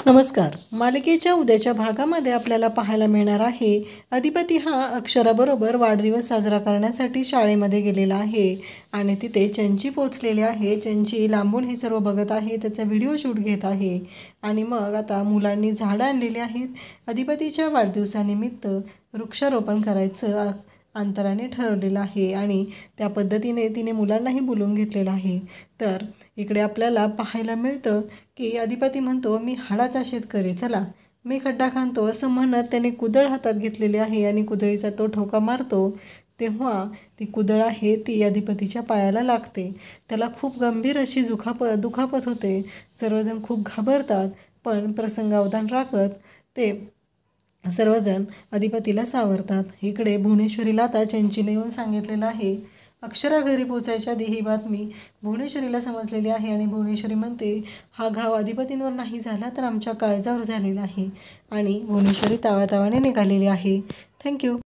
नमस्कार. मालिकेच्या उद्याच्या भागामध्ये आपल्याला पाहायला मिळणार आहे अधिपती हा अक्षराबरोबर वाढदिवस साजरा करण्यासाठी शाळेमध्ये गेलेला आहे आणि तिथे चंची पोचलेली आहे. चंची लांबून हे सर्व बघत आहे, त्याचा व्हिडिओ शूट घेत आहे आणि मग आता मुलांनी झाडं आणलेली आहेत. अधिपतीच्या वाढदिवसानिमित्त वृक्षारोपण करायचं अंतराने ठरवलेलं आहे आणि त्या पद्धतीने तिने मुलांनाही बोलवून घेतलेलं आहे. तर इकडे आपल्याला पाहायला मिळतं की अधिपती म्हणतो, मी हाडाचा शेतकरी, चला मी खड्डा खांदतो, असं म्हणत त्याने कुदळ हातात घेतलेली आहे आणि कुदळीचा तो ठोका मारतो तेव्हा ती कुदळ आहे ती अधिपतीच्या पायाला लागते. त्याला खूप गंभीर अशी दुखापत होते. सर्वजण खूप घाबरतात, पण प्रसंगावधान राखत ते सर्वजण अधिपतीला सावरतात. इकडे भुवनेश्वरीला आता चंचीने येऊन सांगितलेलं आहे. अक्षरा घरी पोचायच्या आधी ही बातमी भुवनेश्वरीला समजलेली आहे आणि भुवनेश्वरी म्हणते, हा घाव अधिपतींवर नाही झाला तर आमच्या काळजावर झालेला आहे आणि भुवनेश्वरी तावातावाने निघालेली आहे. थँक्यू.